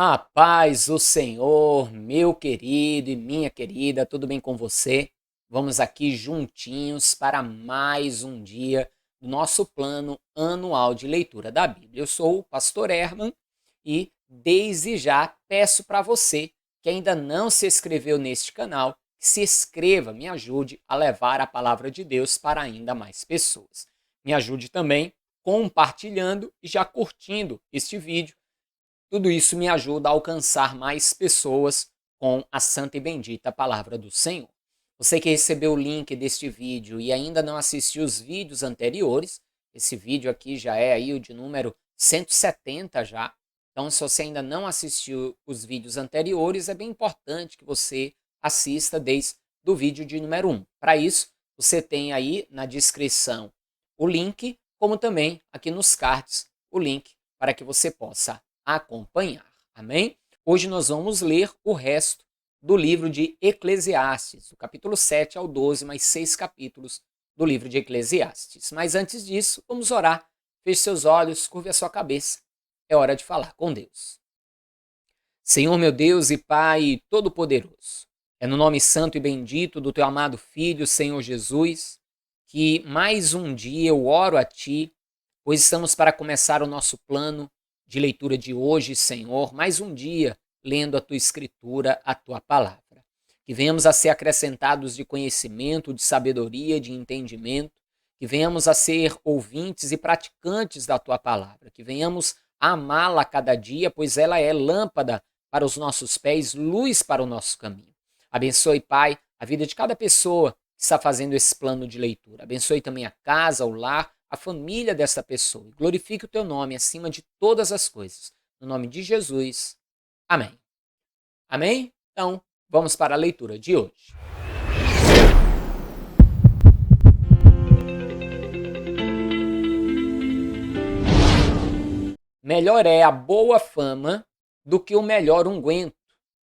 A paz do Senhor, meu querido e minha querida, tudo bem com você? Vamos aqui juntinhos para mais um dia do nosso plano anual de leitura da Bíblia. Eu sou o pastor Herman e desde já peço para você que ainda não se inscreveu neste canal, que se inscreva, me ajude a levar a palavra de Deus para ainda mais pessoas. Me ajude também compartilhando e já curtindo este vídeo. Tudo isso me ajuda a alcançar mais pessoas com a santa e bendita palavra do Senhor. Você que recebeu o link deste vídeo e ainda não assistiu os vídeos anteriores, esse vídeo aqui já é aí o de número 170 já. Então, se você ainda não assistiu os vídeos anteriores, é bem importante que você assista desde o vídeo de número 1. Para isso, você tem aí na descrição o link, como também aqui nos cards o link para que você possa acompanhar. Amém? Hoje nós vamos ler o resto do livro de Eclesiastes, do capítulo 7 ao 12, mais 6 capítulos do livro de Eclesiastes. Mas antes disso, vamos orar. Feche seus olhos, curve a sua cabeça. É hora de falar com Deus. Senhor meu Deus e Pai Todo-Poderoso, é no nome santo e bendito do Teu amado Filho, Senhor Jesus, que mais um dia eu oro a Ti, pois estamos para começar o nosso plano de leitura de hoje, Senhor, mais um dia lendo a Tua Escritura, a Tua Palavra. Que venhamos a ser acrescentados de conhecimento, de sabedoria, de entendimento, que venhamos a ser ouvintes e praticantes da Tua Palavra, que venhamos a amá-la a cada dia, pois ela é lâmpada para os nossos pés, luz para o nosso caminho. Abençoe, Pai, a vida de cada pessoa que está fazendo esse plano de leitura. Abençoe também a casa, o lar, a família dessa pessoa. E glorifique o teu nome acima de todas as coisas. No nome de Jesus. Amém. Amém? Então, vamos para a leitura de hoje. Melhor é a boa fama do que o melhor unguento,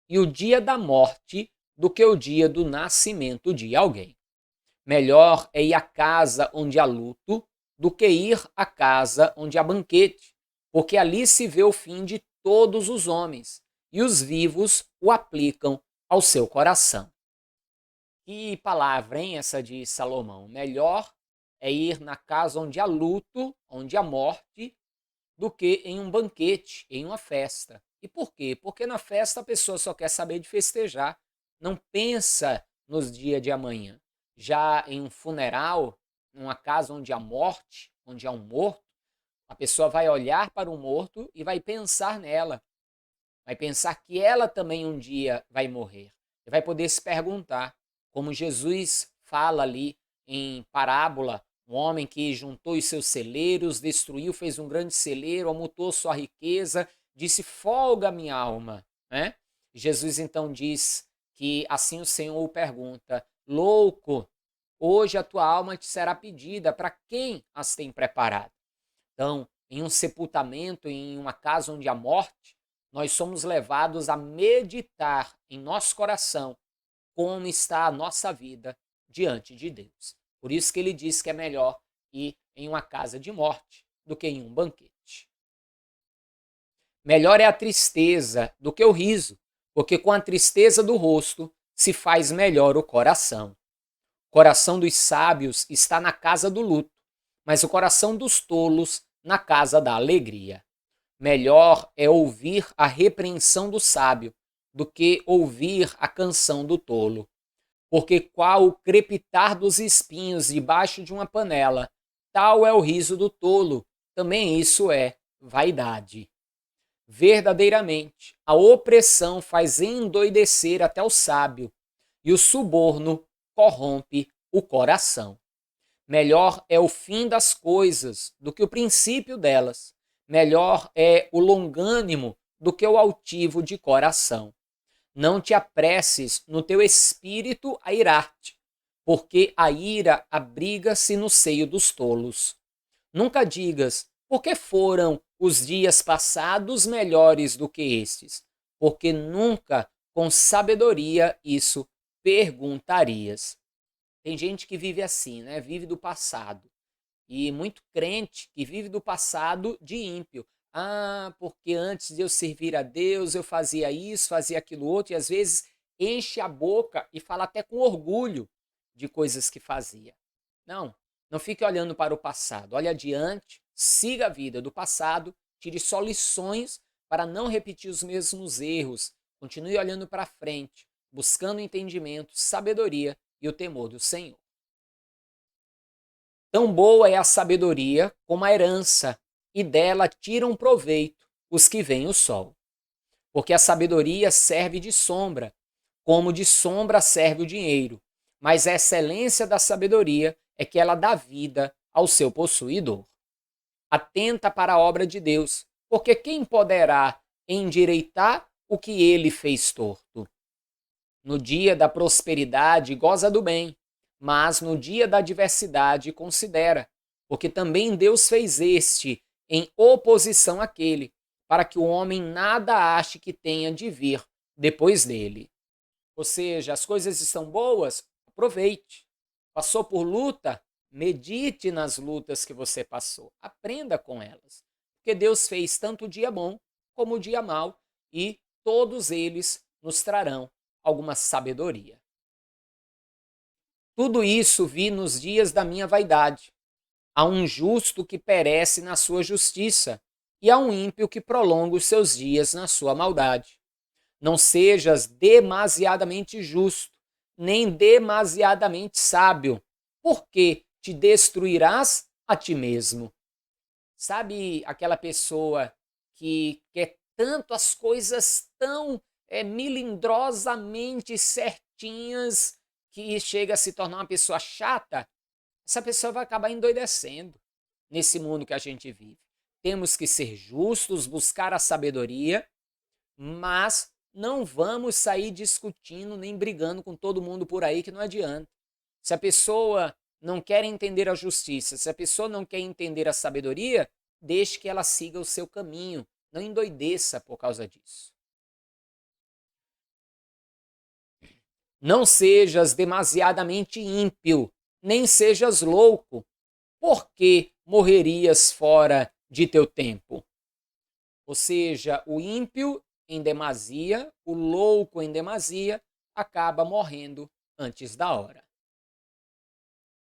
e o dia da morte do que o dia do nascimento de alguém. Melhor é ir à casa onde há luto do que ir à casa onde há banquete, porque ali se vê o fim de todos os homens, e os vivos o aplicam ao seu coração. Que palavra, hein, essa de Salomão? Melhor é ir na casa onde há luto, onde há morte, do que em um banquete, em uma festa. E por quê? Porque na festa a pessoa só quer saber de festejar, não pensa nos dias de amanhã. Já em um funeral, numa casa onde há morte, onde há um morto, a pessoa vai olhar para o morto e vai pensar nela. Vai pensar que ela também um dia vai morrer. E vai poder se perguntar, como Jesus fala ali em parábola, um homem que juntou os seus celeiros, destruiu, fez um grande celeiro, aumentou sua riqueza, disse: folga minha alma. Né? Jesus então diz que assim o Senhor o pergunta: louco, hoje a tua alma te será pedida, para quem as tem preparado? Então, em um sepultamento, em uma casa onde há morte, nós somos levados a meditar em nosso coração como está a nossa vida diante de Deus. Por isso que ele diz que é melhor ir em uma casa de morte do que em um banquete. Melhor é a tristeza do que o riso, porque com a tristeza do rosto se faz melhor o coração. O coração dos sábios está na casa do luto, mas o coração dos tolos na casa da alegria. Melhor é ouvir a repreensão do sábio do que ouvir a canção do tolo. Porque qual o crepitar dos espinhos debaixo de uma panela, tal é o riso do tolo, também isso é vaidade. Verdadeiramente, a opressão faz endoidecer até o sábio, e o suborno corrompe o coração. Melhor é o fim das coisas do que o princípio delas. Melhor é o longânimo do que o altivo de coração. Não te apresses no teu espírito a irar-te, porque a ira abriga-se no seio dos tolos. Nunca digas: por que foram os dias passados melhores do que estes? Porque nunca com sabedoria isso perguntarias. Tem gente que vive assim, né? Vive do passado. E muito crente que vive do passado de ímpio. Ah, porque antes de eu servir a Deus, eu fazia isso, fazia aquilo outro, e às vezes enche a boca e fala até com orgulho de coisas que fazia. Não, não fique olhando para o passado. Olhe adiante, siga a vida do passado, tire só lições para não repetir os mesmos erros. Continue olhando para frente, buscando entendimento, sabedoria e o temor do Senhor. Tão boa é a sabedoria como a herança, e dela tiram proveito os que veem o sol. Porque a sabedoria serve de sombra, como de sombra serve o dinheiro. Mas a excelência da sabedoria é que ela dá vida ao seu possuidor. Atenta para a obra de Deus, porque quem poderá endireitar o que ele fez torto? No dia da prosperidade, goza do bem, mas no dia da adversidade, considera, porque também Deus fez este em oposição àquele, para que o homem nada ache que tenha de vir depois dele. Ou seja, as coisas estão boas, aproveite. Passou por luta, medite nas lutas que você passou. Aprenda com elas. Porque Deus fez tanto o dia bom como o dia mau e todos eles nos trarão alguma sabedoria. Tudo isso vi nos dias da minha vaidade. Há um justo que perece na sua justiça, e há um ímpio que prolonga os seus dias na sua maldade. Não sejas demasiadamente justo, nem demasiadamente sábio, porque te destruirás a ti mesmo. Sabe aquela pessoa que quer tanto as coisas tão melindrosamente certinhas que chega a se tornar uma pessoa chata? Essa pessoa vai acabar endoidecendo nesse mundo que a gente vive. Temos que ser justos, buscar a sabedoria, mas não vamos sair discutindo nem brigando com todo mundo por aí, que não adianta. Se a pessoa não quer entender a justiça, se a pessoa não quer entender a sabedoria, deixe que ela siga o seu caminho. Não endoideça por causa disso. Não sejas demasiadamente ímpio, nem sejas louco, porque morrerias fora de teu tempo. Ou seja, o ímpio em demasia, o louco em demasia, acaba morrendo antes da hora.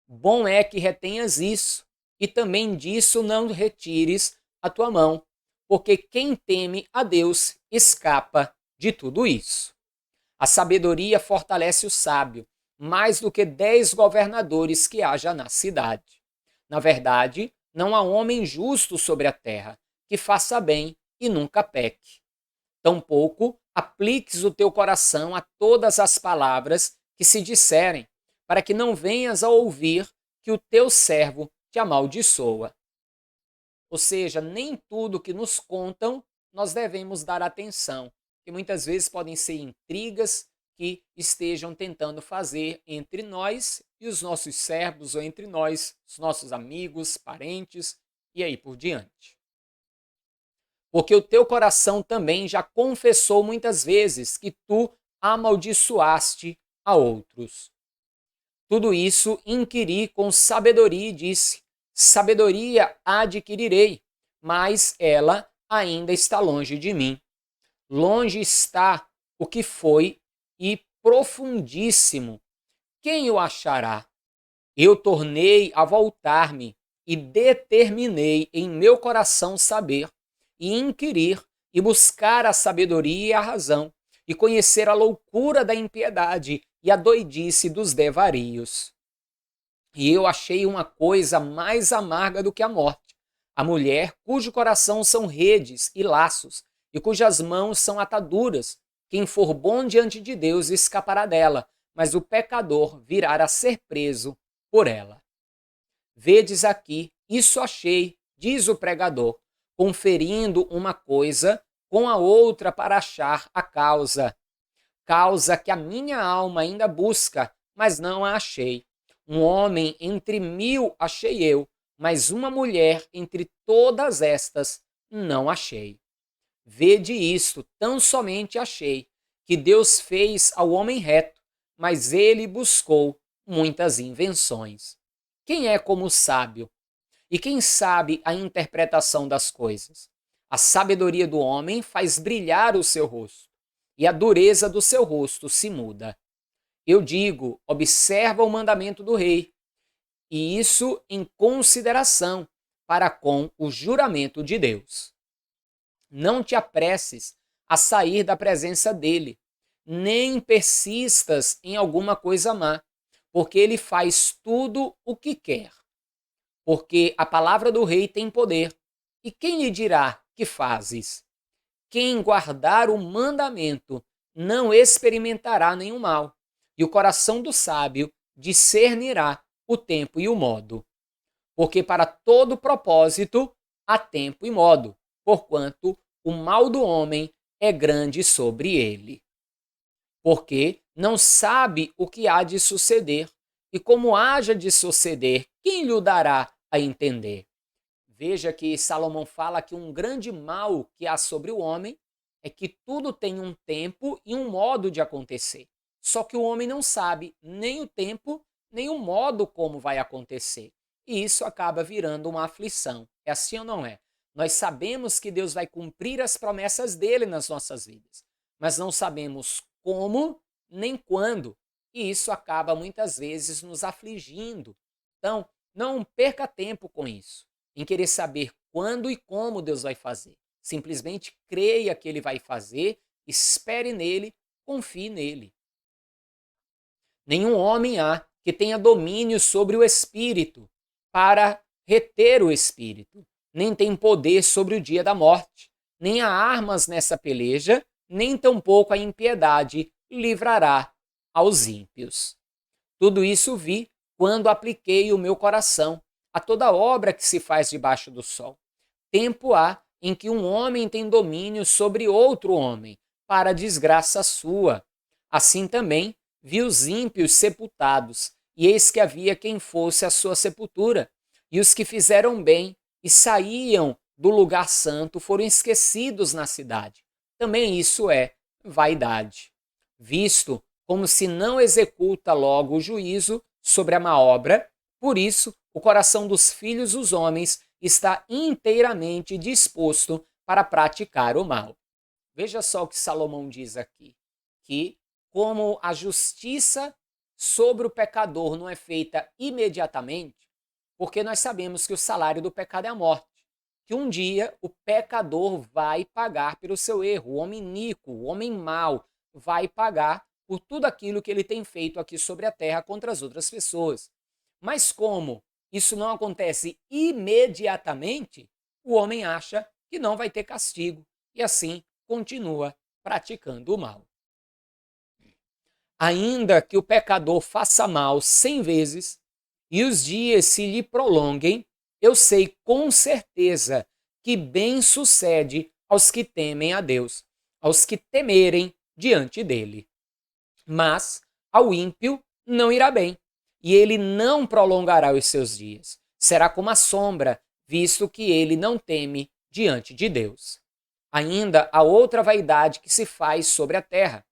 Bom é que retenhas isso, e também disso não retires a tua mão, porque quem teme a Deus escapa de tudo isso. A sabedoria fortalece o sábio, mais do que 10 governadores que haja na cidade. Na verdade, não há homem justo sobre a terra, que faça bem e nunca peque. Tampouco apliques o teu coração a todas as palavras que se disserem, para que não venhas a ouvir que o teu servo te amaldiçoa. Ou seja, nem tudo que nos contam nós devemos dar atenção, que muitas vezes podem ser intrigas que estejam tentando fazer entre nós e os nossos servos, ou entre nós, os nossos amigos, parentes, e aí por diante. Porque o teu coração também já confessou muitas vezes que tu amaldiçoaste a outros. Tudo isso inquiri com sabedoria e disse: sabedoria adquirirei, mas ela ainda está longe de mim. Longe está o que foi e profundíssimo. Quem o achará? Eu tornei a voltar-me e determinei em meu coração saber e inquirir e buscar a sabedoria e a razão e conhecer a loucura da impiedade e a doidice dos devarios. E eu achei uma coisa mais amarga do que a morte: a mulher cujo coração são redes e laços e cujas mãos são ataduras. Quem for bom diante de Deus escapará dela, mas o pecador virá a ser preso por ela. Vedes aqui, isso achei, diz o pregador, conferindo uma coisa com a outra para achar a causa. Causa que a minha alma ainda busca, mas não a achei. Um homem entre 1000 achei eu, mas uma mulher entre todas estas não achei. Vede isto, tão somente achei, que Deus fez ao homem reto, mas ele buscou muitas invenções. Quem é como o sábio? E quem sabe a interpretação das coisas? A sabedoria do homem faz brilhar o seu rosto, e a dureza do seu rosto se muda. Eu digo, observa o mandamento do rei, e isso em consideração para com o juramento de Deus. Não te apresses a sair da presença dele, nem persistas em alguma coisa má, porque ele faz tudo o que quer. Porque a palavra do rei tem poder. E quem lhe dirá que fazes? Quem guardar o mandamento não experimentará nenhum mal, e o coração do sábio discernirá o tempo e o modo. Porque para todo propósito há tempo e modo, porquanto o mal do homem é grande sobre ele. Porque não sabe o que há de suceder, e como haja de suceder, quem lhe dará a entender? Veja que Salomão fala que um grande mal que há sobre o homem é que tudo tem um tempo e um modo de acontecer. Só que o homem não sabe nem o tempo, nem o modo como vai acontecer. E isso acaba virando uma aflição. É assim ou não é? Nós sabemos que Deus vai cumprir as promessas dele nas nossas vidas, mas não sabemos como nem quando. E isso acaba muitas vezes nos afligindo. Então, não perca tempo com isso, em querer saber quando e como Deus vai fazer. Simplesmente creia que ele vai fazer, espere nele, confie nele. Nenhum homem há que tenha domínio sobre o espírito para reter o espírito, nem tem poder sobre o dia da morte, nem há armas nessa peleja, nem tampouco a impiedade livrará aos ímpios. Tudo isso vi quando apliquei o meu coração a toda obra que se faz debaixo do sol. Tempo há em que um homem tem domínio sobre outro homem, para a desgraça sua. Assim também vi os ímpios sepultados, e eis que havia quem fosse a sua sepultura. E os que fizeram bem e saíam do lugar santo foram esquecidos na cidade. Também isso é vaidade. Visto como se não executa logo o juízo sobre a má obra, por isso o coração dos filhos dos homens está inteiramente disposto para praticar o mal. Veja só o que Salomão diz aqui, que como a justiça sobre o pecador não é feita imediatamente, porque nós sabemos que o salário do pecado é a morte, que um dia o pecador vai pagar pelo seu erro, o homem iníquo, o homem mau, vai pagar por tudo aquilo que ele tem feito aqui sobre a terra contra as outras pessoas. Mas como isso não acontece imediatamente, o homem acha que não vai ter castigo e assim continua praticando o mal. Ainda que o pecador faça mal 100 vezes e os dias se lhe prolonguem, eu sei com certeza que bem sucede aos que temem a Deus, aos que temerem diante dele. Mas ao ímpio não irá bem, e ele não prolongará os seus dias. Será como a sombra, visto que ele não teme diante de Deus. Ainda há outra vaidade que se faz sobre a terra.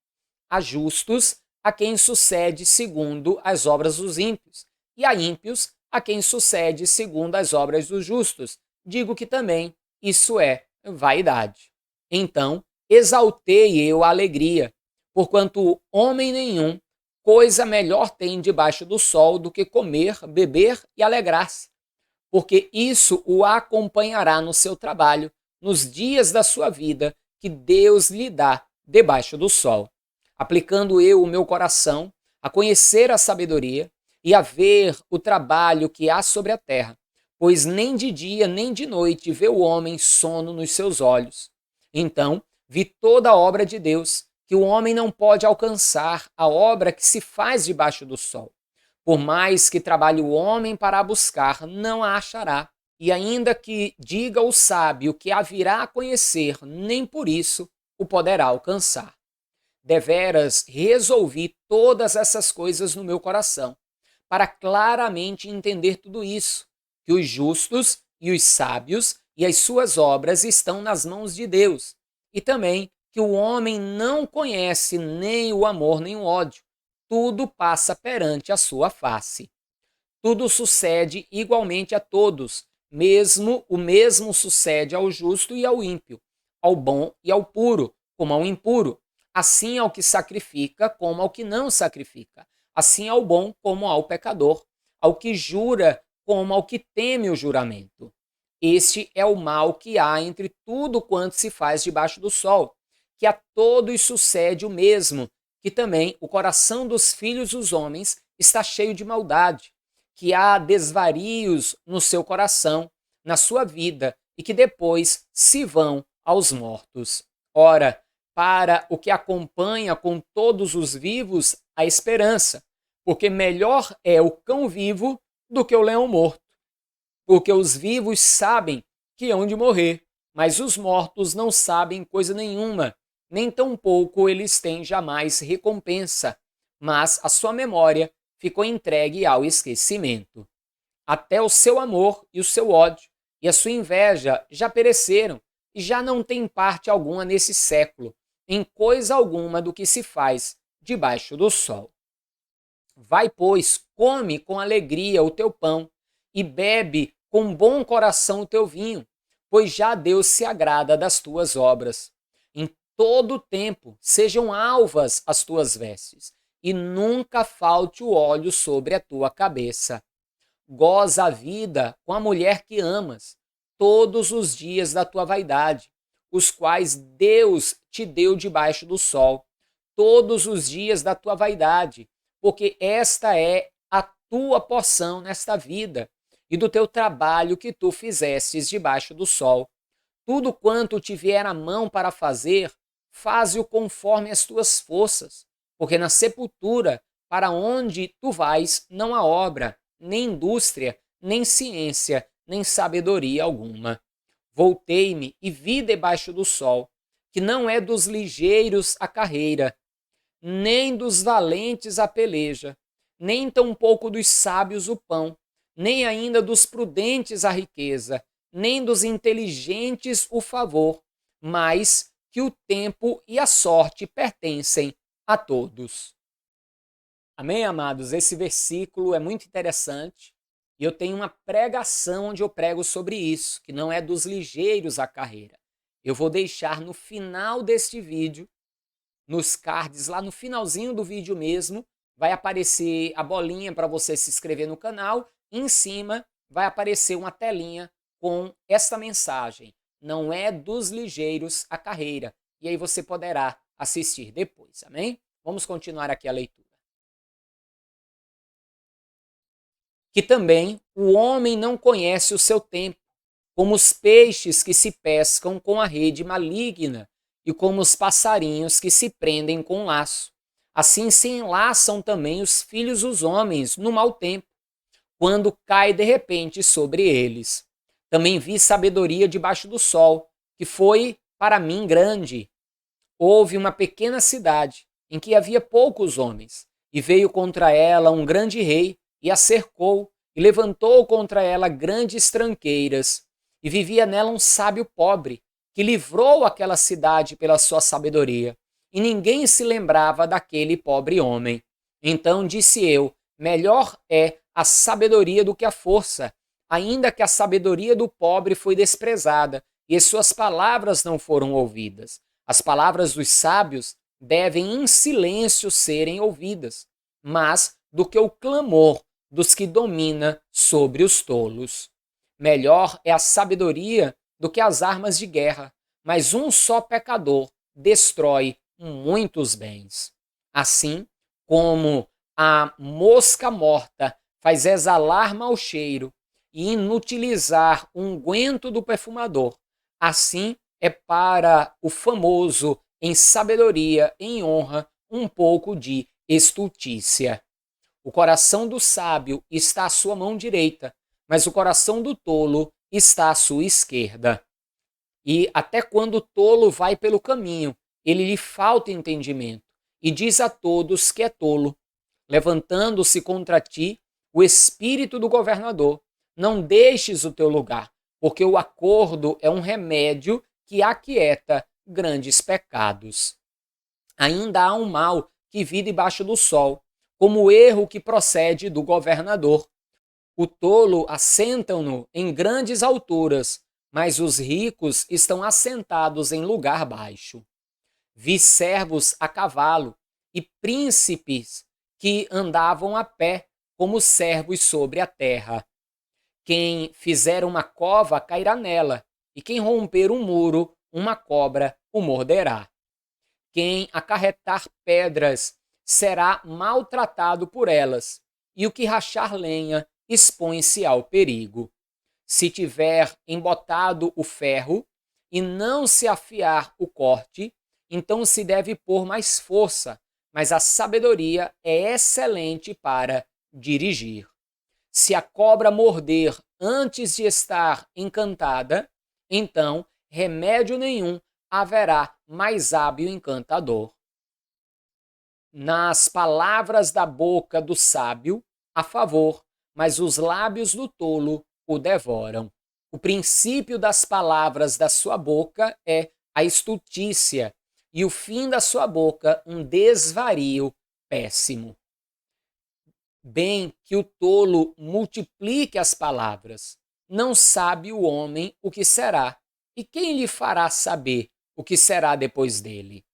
Há justos a quem sucede segundo as obras dos ímpios, e há ímpios a quem sucede segundo as obras dos justos. Digo que também isso é vaidade. Então exaltei eu a alegria, porquanto homem nenhum coisa melhor tem debaixo do sol do que comer, beber e alegrar-se, porque isso o acompanhará no seu trabalho, nos dias da sua vida que Deus lhe dá debaixo do sol. Aplicando eu o meu coração a conhecer a sabedoria e a ver o trabalho que há sobre a terra, pois nem de dia nem de noite vê o homem sono nos seus olhos. Então vi toda a obra de Deus, que o homem não pode alcançar, a obra que se faz debaixo do sol. Por mais que trabalhe o homem para a buscar, não a achará. E ainda que diga o sábio que a virá a conhecer, nem por isso o poderá alcançar. Deveras resolvi todas essas coisas no meu coração, para claramente entender tudo isso, que os justos e os sábios e as suas obras estão nas mãos de Deus, e também que o homem não conhece nem o amor nem o ódio, tudo passa perante a sua face. Tudo sucede igualmente a todos, o mesmo sucede ao justo e ao ímpio, ao bom e ao puro, como ao impuro, assim ao que sacrifica como ao que não sacrifica, assim ao bom como ao pecador, ao que jura como ao que teme o juramento. Este é o mal que há entre tudo quanto se faz debaixo do sol, que a todos sucede o mesmo, que também o coração dos filhos dos homens está cheio de maldade, que há desvarios no seu coração, na sua vida, e que depois se vão aos mortos. Ora, para o que acompanha com todos os vivos a esperança, porque melhor é o cão vivo do que o leão morto. Porque os vivos sabem que hão de morrer, mas os mortos não sabem coisa nenhuma, nem tampouco eles têm jamais recompensa, mas a sua memória ficou entregue ao esquecimento. Até o seu amor e o seu ódio e a sua inveja já pereceram e já não têm parte alguma nesse século, em coisa alguma do que se faz debaixo do sol. Vai, pois, come com alegria o teu pão e bebe com bom coração o teu vinho, pois já Deus se agrada das tuas obras. Em todo o tempo sejam alvas as tuas vestes, e nunca falte o óleo sobre a tua cabeça. Goza a vida com a mulher que amas, todos os dias da tua vaidade, os quais Deus te deu debaixo do sol, todos os dias da tua vaidade, porque esta é a tua porção nesta vida, e do teu trabalho que tu fizestes debaixo do sol. Tudo quanto te vier à mão para fazer, faze-o conforme as tuas forças, porque na sepultura, para onde tu vais, não há obra, nem indústria, nem ciência, nem sabedoria alguma. Voltei-me e vi debaixo do sol, que não é dos ligeiros a carreira, nem dos valentes a peleja, nem tampouco dos sábios o pão, nem ainda dos prudentes a riqueza, nem dos inteligentes o favor, mas que o tempo e a sorte pertencem a todos. Amém, amados? Esse versículo é muito interessante e eu tenho uma pregação onde eu prego sobre isso, que não é dos ligeiros a carreira. Eu vou deixar no final deste vídeo, nos cards, lá no finalzinho do vídeo mesmo, vai aparecer a bolinha para você se inscrever no canal e em cima vai aparecer uma telinha com esta mensagem. Não é dos ligeiros a carreira. E aí você poderá assistir depois, amém? Vamos continuar aqui a leitura. Que também o homem não conhece o seu tempo, como os peixes que se pescam com a rede maligna e como os passarinhos que se prendem com laço. Assim se enlaçam também os filhos dos homens no mau tempo, quando cai de repente sobre eles. Também vi sabedoria debaixo do sol, que foi para mim grande. Houve uma pequena cidade, em que havia poucos homens, e veio contra ela um grande rei, e a cercou, e levantou contra ela grandes tranqueiras, e vivia nela um sábio pobre, que livrou aquela cidade pela sua sabedoria, e ninguém se lembrava daquele pobre homem. Então disse eu, melhor é a sabedoria do que a força, ainda que a sabedoria do pobre foi desprezada, e as suas palavras não foram ouvidas. As palavras dos sábios devem em silêncio serem ouvidas, mas do que o clamor dos que domina sobre os tolos. Melhor é a sabedoria do que as armas de guerra, mas um só pecador destrói muitos bens. Assim como a mosca morta faz exalar mau cheiro e inutilizar o unguento do perfumador, assim é para o famoso em sabedoria, em honra, um pouco de estultícia. O coração do sábio está à sua mão direita, mas o coração do tolo está à sua esquerda. E até quando o tolo vai pelo caminho, ele lhe falta entendimento, e diz a todos que é tolo. Levantando-se contra ti o espírito do governador, não deixes o teu lugar, porque o acordo é um remédio que aquieta grandes pecados. Ainda há um mal que vi debaixo do sol, como o erro que procede do governador. O tolo assentam-no em grandes alturas, mas os ricos estão assentados em lugar baixo. Vi servos a cavalo e príncipes que andavam a pé como servos sobre a terra. Quem fizer uma cova cairá nela, e quem romper um muro, uma cobra o morderá. Quem acarretar pedras será maltratado por elas, e o que rachar lenha expõe-se ao perigo. Se tiver embotado o ferro e não se afiar o corte, então se deve pôr mais força, mas a sabedoria é excelente para dirigir. Se a cobra morder antes de estar encantada, então remédio nenhum haverá mais hábil encantador. Nas palavras da boca do sábio, a favor, mas os lábios do tolo o devoram. O princípio das palavras da sua boca é a estultícia, e o fim da sua boca um desvario péssimo. Bem que o tolo multiplique as palavras, não sabe o homem o que será, e quem lhe fará saber o que será depois dele?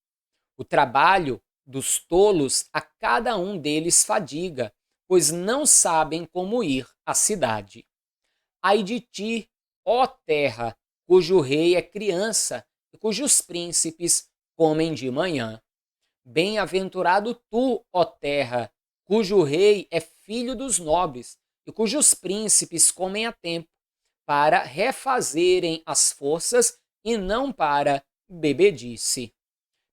O trabalho dos tolos a cada um deles fadiga, pois não sabem como ir à cidade. Ai de ti, ó terra, cujo rei é criança e cujos príncipes comem de manhã. Bem-aventurado tu, ó terra, cujo rei é filho dos nobres e cujos príncipes comem a tempo, para refazerem as forças e não para bebedice.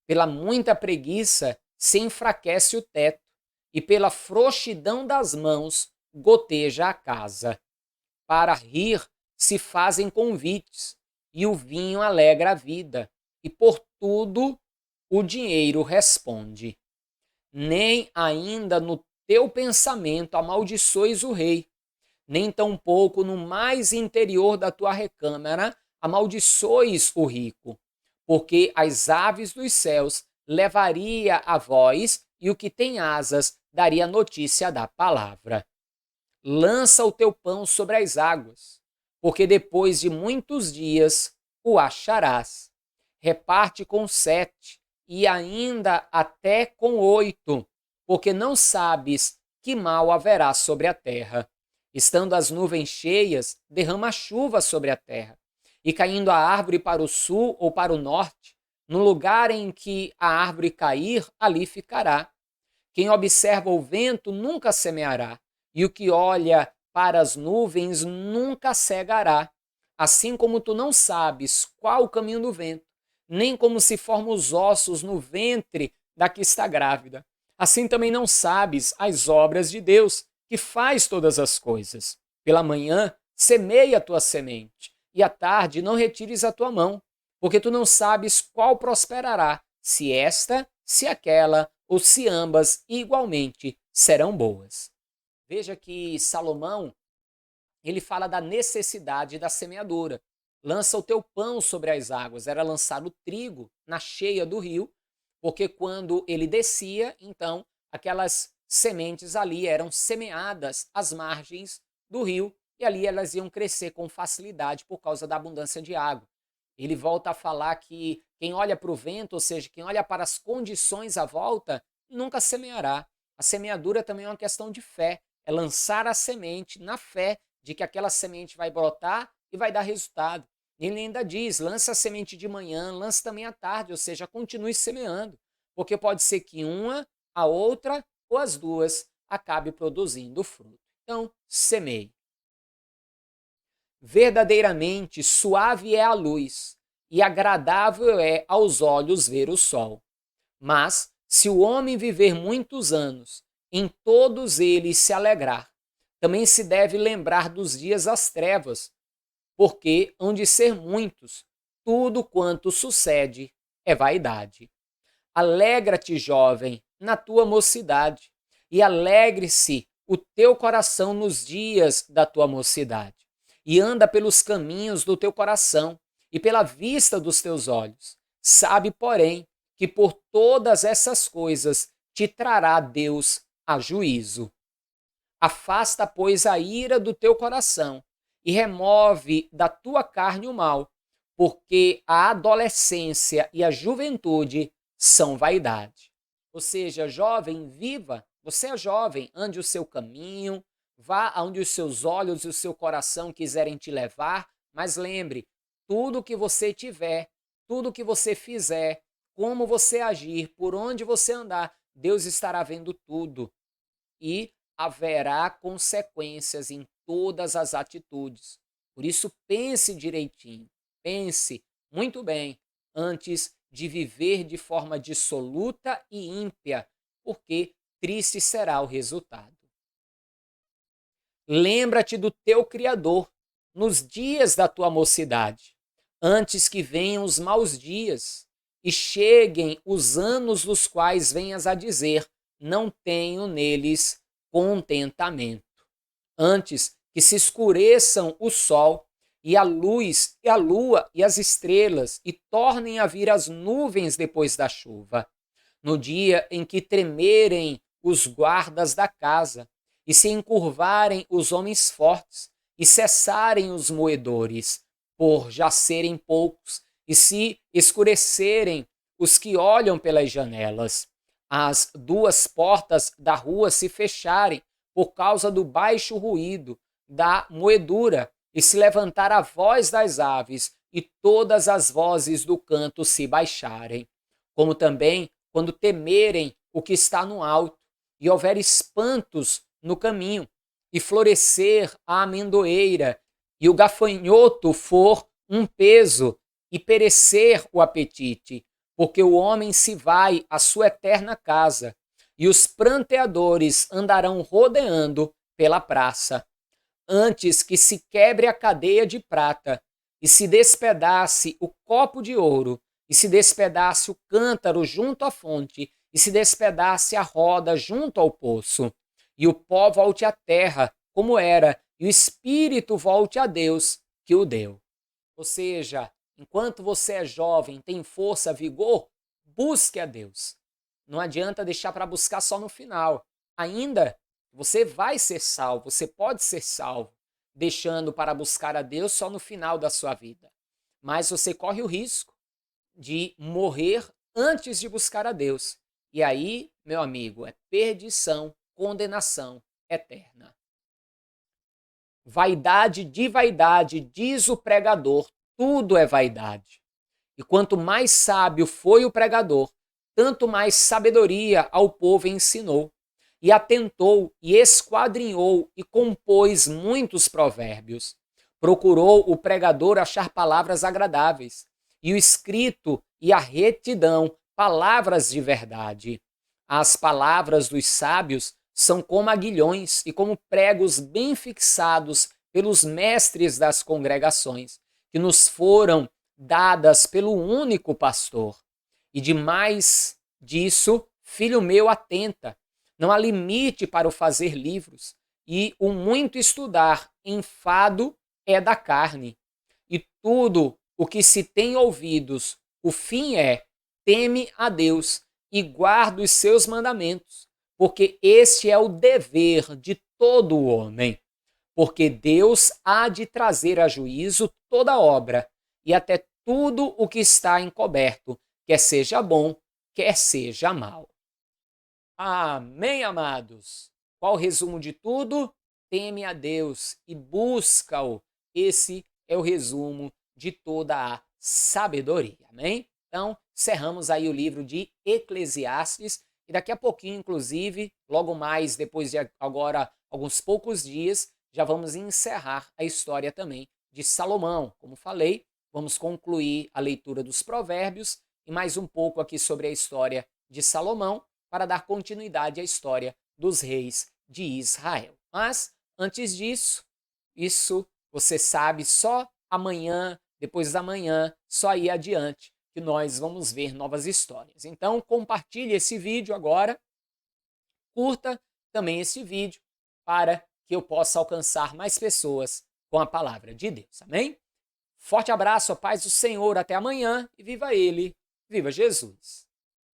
Pela muita preguiça se enfraquece o teto, e pela frouxidão das mãos goteja a casa. Para rir se fazem convites, e o vinho alegra a vida, e por tudo o dinheiro responde. Nem ainda no teu pensamento amaldiçoes o rei, nem tampouco no mais interior da tua recâmara amaldiçoes o rico, porque as aves dos céus levaria a voz, e o que tem asas daria notícia da palavra. Lança o teu pão sobre as águas, porque depois de muitos dias o acharás. Reparte com 7, e ainda até com 8, porque não sabes que mal haverá sobre a terra. Estando as nuvens cheias, derrama chuva sobre a terra, e caindo a árvore para o sul ou para o norte, no lugar em que a árvore cair, ali ficará. Quem observa o vento nunca semeará, e o que olha para as nuvens nunca cegará. Assim como tu não sabes qual o caminho do vento, nem como se formam os ossos no ventre da que está grávida, assim também não sabes as obras de Deus, que faz todas as coisas. Pela manhã, semeia a tua semente, e à tarde não retires a tua mão, porque tu não sabes qual prosperará, se esta, se aquela, ou se ambas igualmente serão boas. Veja que Salomão, ele fala da necessidade da semeadura. Lança o teu pão sobre as águas. Era lançar o trigo na cheia do rio, porque quando ele descia, então aquelas sementes ali eram semeadas às margens do rio, e ali elas iam crescer com facilidade por causa da abundância de água. Ele volta a falar que quem olha para o vento, ou seja, quem olha para as condições à volta, nunca semeará. A semeadura também é uma questão de fé, é lançar a semente na fé de que aquela semente vai brotar e vai dar resultado. Ele ainda diz, lança a semente de manhã, lança também à tarde, ou seja, continue semeando, porque pode ser que uma, a outra ou as duas acabe produzindo fruto. Então, semeie. Verdadeiramente suave é a luz, e agradável é aos olhos ver o sol. Mas, se o homem viver muitos anos, em todos eles se alegrar, também se deve lembrar dos dias das trevas, porque hão de ser muitos, tudo quanto sucede é vaidade. Alegra-te, jovem, na tua mocidade, e alegre-se o teu coração nos dias da tua mocidade, e anda pelos caminhos do teu coração e pela vista dos teus olhos. Sabe, porém, que por todas essas coisas te trará Deus a juízo. Afasta, pois, a ira do teu coração e remove da tua carne o mal, porque a adolescência e a juventude são vaidade. Ou seja, jovem, viva, você é jovem, ande o seu caminho, vá aonde os seus olhos e o seu coração quiserem te levar, mas lembre, tudo que você tiver, tudo que você fizer, como você agir, por onde você andar, Deus estará vendo tudo e haverá consequências em todas as atitudes. Por isso, pense direitinho, pense muito bem antes de viver de forma dissoluta e ímpia, porque triste será o resultado. Lembra-te do teu Criador nos dias da tua mocidade, antes que venham os maus dias e cheguem os anos dos quais venhas a dizer: não tenho neles contentamento. Antes que se escureçam o sol e a luz e a lua e as estrelas e tornem a vir as nuvens depois da chuva, no dia em que tremerem os guardas da casa e se encurvarem os homens fortes e cessarem os moedores, por já serem poucos, e se escurecerem os que olham pelas janelas, as duas portas da rua se fecharem por causa do baixo ruído da moedura, e se levantar a voz das aves, e todas as vozes do canto se baixarem. Como também quando temerem o que está no alto, e houver espantos no caminho, e florescer a amendoeira, e o gafanhoto for um peso, e perecer o apetite, porque o homem se vai à sua eterna casa, e os pranteadores andarão rodeando pela praça. Antes que se quebre a cadeia de prata, e se despedace o copo de ouro, e se despedace o cântaro junto à fonte, e se despedace a roda junto ao poço, e o pó volte à terra, como era, e o espírito volte a Deus, que o deu. Ou seja, enquanto você é jovem, tem força, vigor, busque a Deus. Não adianta deixar para buscar só no final. Ainda você vai ser salvo, você pode ser salvo, deixando para buscar a Deus só no final da sua vida. Mas você corre o risco de morrer antes de buscar a Deus. E aí, meu amigo, é perdição, condenação eterna. Vaidade de vaidade, diz o pregador, tudo é vaidade. E quanto mais sábio foi o pregador, tanto mais sabedoria ao povo ensinou. E atentou, e esquadrinhou, e compôs muitos provérbios. Procurou o pregador achar palavras agradáveis, e o escrito e a retidão, palavras de verdade. As palavras dos sábios são como aguilhões e como pregos bem fixados pelos mestres das congregações, que nos foram dadas pelo único pastor. E demais disso, filho meu, atenta. Não há limite para o fazer livros, e o muito estudar enfado é da carne. E tudo o que se tem ouvidos, o fim é: teme a Deus e guarda os seus mandamentos, porque este é o dever de todo homem. Porque Deus há de trazer a juízo toda obra, e até tudo o que está encoberto, quer seja bom, quer seja mal. Amém, amados? Qual o resumo de tudo? Teme a Deus e busca-o. Esse é o resumo de toda a sabedoria. Amém? Então, cerramos aí o livro de Eclesiastes e daqui a pouquinho, inclusive, logo mais, depois de agora alguns poucos dias, já vamos encerrar a história também de Salomão. Como falei, vamos concluir a leitura dos provérbios e mais um pouco aqui sobre a história de Salomão, para dar continuidade à história dos reis de Israel. Mas, antes disso, isso você sabe, só amanhã, depois da manhã, só aí adiante, que nós vamos ver novas histórias. Então, compartilhe esse vídeo agora, curta também esse vídeo, para que eu possa alcançar mais pessoas com a palavra de Deus. Amém? Forte abraço, a paz do Senhor, até amanhã e viva Ele, viva Jesus!